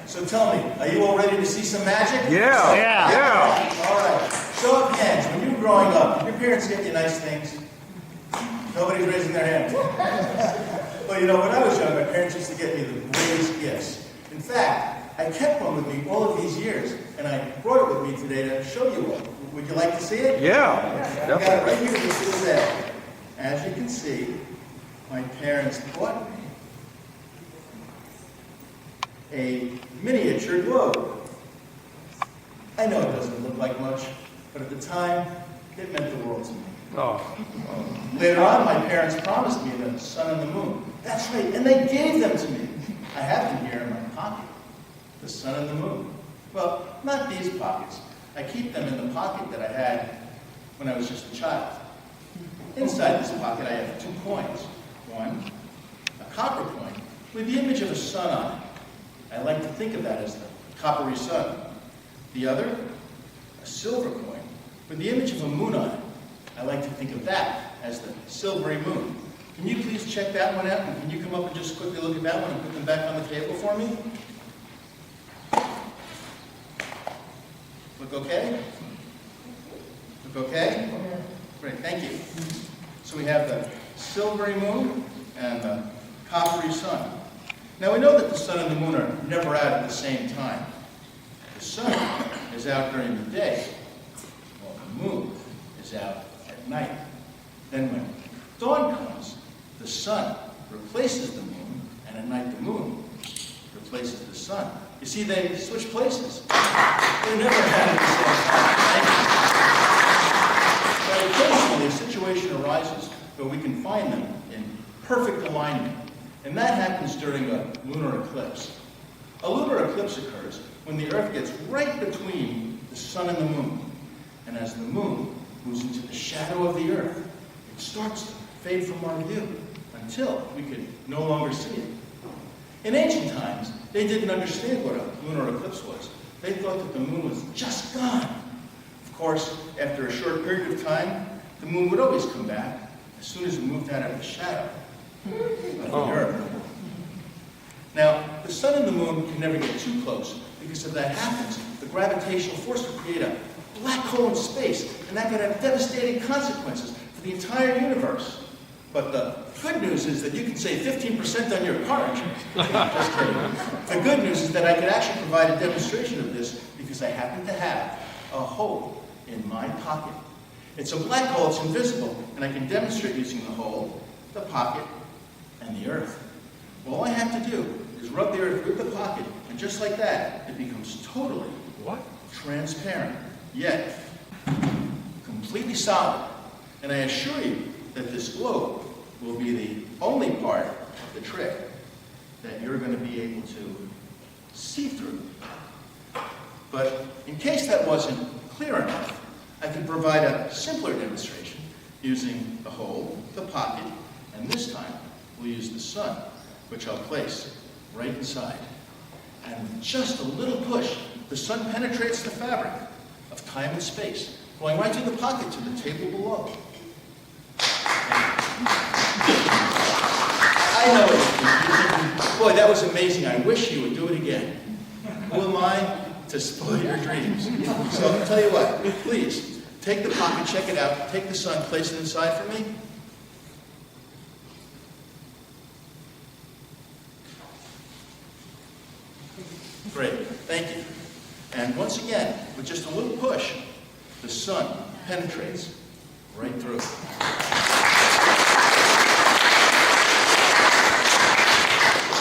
So tell me, are you all ready to see some magic? Yeah. Yeah. All right. Show of hands. When you were growing up, did your parents get you nice things? Nobody's raising their hand. Well, you know, when I was young, my parents used to get me the greatest gifts. In fact, I kept one with me all of these years, and I brought it with me today to show you one. Would you like to see it? Yeah. I got it right here. This is it. As you can see, my parents bought me a miniature globe. I know it doesn't look like much, but at the time, it meant the world to me. Oh. Later on, my parents promised me the sun and the moon. That's right, and they gave them to me. I have them here in my pocket, the sun and the moon. Well, not these pockets. I keep them in the pocket that I had when I was just a child. Inside this pocket, I have 2 coins. One, a copper coin with the image of a sun on it. I like to think of that as the coppery sun. The other, a silver coin with the image of a moon on it. I like to think of that as the silvery moon. Can you please check that one out? And can you come up and just quickly look at that one and put them back on the table for me? Look okay? Look okay? Great, thank you. So we have the silvery moon and the coppery sun. Now we know that the sun and the moon are never out at the same time. The sun is out during the day, while the moon is out at night. Then when dawn comes, the sun replaces the moon, and at night the moon replaces the sun. You see, they switch places. They never had at the same time. But occasionally a situation arises where we can find them in perfect alignment. And that happens during a lunar eclipse. A lunar eclipse occurs when the Earth gets right between the sun and the moon. And as the moon moves into the shadow of the Earth, it starts to fade from our view until we can no longer see it. In ancient times, they didn't understand what a lunar eclipse was. They thought that the moon was just gone. Of course, after a short period of time, the moon would always come back as soon as it moved out of the shadow of the Earth. Now, the sun and the moon can never get too close, because if that happens, the gravitational force would create a black hole in space, and that could have devastating consequences for the entire universe. But the good news is that you can save 15% on your car insurance. Just kidding. The good news is that I could actually provide a demonstration of this because I happen to have a hole in my pocket. It's a black hole, it's invisible, and I can demonstrate using the hole, the pocket, and the Earth. All I have to do is rub the Earth with the pocket, and just like that, it becomes totally transparent, yet completely solid. And I assure you that this globe will be the only part of the trick that you're going to be able to see through. But in case that wasn't clear enough, I can provide a simpler demonstration using the hole, the pocket, and this time we'll use the sun, which I'll place right inside. And with just a little push, the sun penetrates the fabric of time and space, going right through the pocket to the table below. I know it. You're thinking, boy, that was amazing. I wish you would do it again. Who am I to spoil your dreams? So I'll tell you what, please, take the pocket, check it out, take the sun, place it inside for me. Great, thank you. And once again, with just a little push, the sun penetrates right through.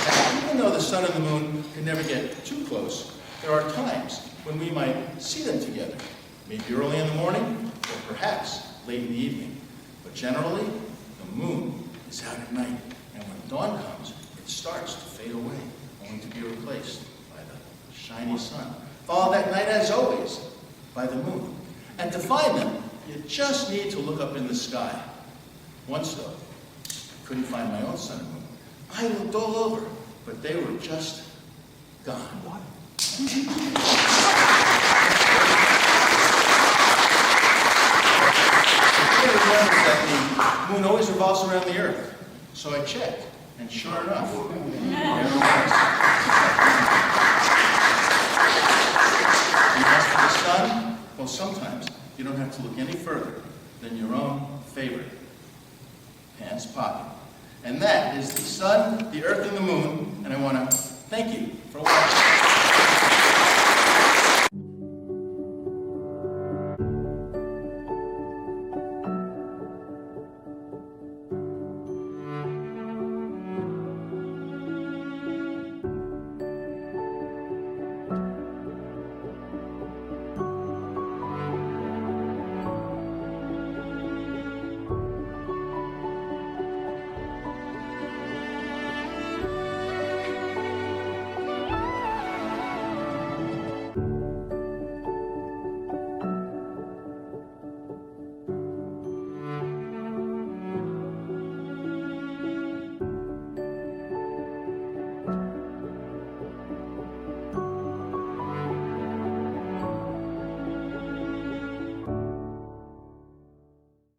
Now, even though the sun and the moon can never get too close, there are times when we might see them together. Maybe early in the morning, or perhaps late in the evening. But generally, the moon is out at night, and when dawn comes, it starts to fade away, only to be replaced by the shiny sun. Followed that night, as always, by the moon. And to find them, you just need to look up in the sky. Once, though, I couldn't find my own sun and moon. I looked all over, but they were just gone. What? I remember that the moon always revolves around the Earth. So I checked, and sure enough, there it was. sun? Well, sometimes you don't have to look any further than your own favorite pants pocket. And that is the sun, the earth, and the moon. And I want to thank you for watching.